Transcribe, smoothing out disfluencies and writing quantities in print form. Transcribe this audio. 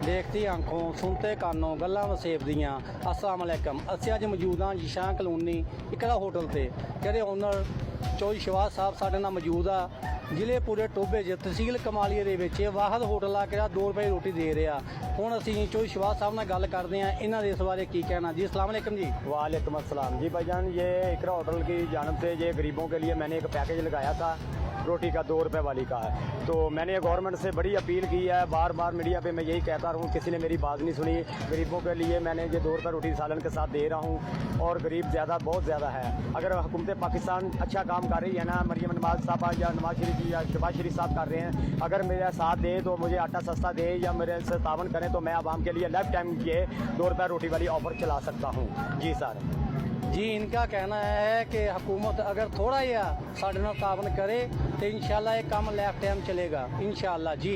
देखती आंखों सुनते कानों गल्लां वसेब दियां। अस्सलाम वालेकुम। ਅਸੀਂ ਅੱਜ ਮੌਜੂਦ ਹਾਂ ਜਿਸ਼ਾਂ ਕਲੋਨੀ ਇਕਰਾ ਹੋਟਲ ਤੇ, ਜਿਹੜੇ ਓਨਰ ਚੌਧਰੀ ਸ਼ਵਾਜ਼ ਸਾਹਿਬ ਸਾਡੇ ਨਾਲ ਮੌਜੂਦ ਆ। ਜ਼ਿਲ੍ਹੇ ਪੂਰੇ ਟੋਭੇ 'ਚ ਤਹਿਸੀਲ ਕਮਾਲੀਏ ਦੇ ਵਿੱਚ ਇਹ ਵਾਹਦ ਹੋਟਲ ਆ ਕਿਹੜਾ 2 ਰੁਪਏ ਰੋਟੀ ਦੇ ਰਿਹਾ। ਹੁਣ ਅਸੀਂ ਚੌਧਰੀ ਸ਼ਵਾਜ਼ ਸਾਹਿਬ ਨਾਲ ਗੱਲ ਕਰਦੇ हैं ਇਹਨਾਂ ਦੇ ਇਸ ਬਾਰੇ ਕੀ कहना जी। अस्सलाम वालेकुम जी। वालेकुम अस्सलाम जी भाईजान। ये इकरा होटल की जानब से ये गरीबों के लिए मैंने एक पैकेज लगाया था रोटी का 2 रुपए वाली का है। तो मैंने गवर्नमेंट से बड़ी अपील की है, बार बार मीडिया पे मैं यही कहता रहूँ, किसी ने मेरी बात नहीं सुनी। गरीबों के लिए मैंने ये 2 रुपए रोटी सालन के साथ दे रहा हूँ और गरीब ज़्यादा बहुत ज़्यादा है। अगर हुकूमत पाकिस्तान अच्छा काम कर रही है ना, मरियम नवाज साहब या नवाज शरीफ या शहबाज शरीफ साहब कर रहे हैं, अगर मेरा साथ दे तो मुझे आटा सस्ता दे या मेरे से तावन करें तो मैं आवाम के लिए लाइफ टाइम ये 2 रुपए रोटी वाली ऑफ़र चला सकता हूँ। जी सर जी, इनका कहना है कि हुकूमत अगर थोड़ा या साढ़े नाल तावन करे तो इंशाल्लाह ये काम लाइफ टाइम चलेगा इंशाल्लाह जी।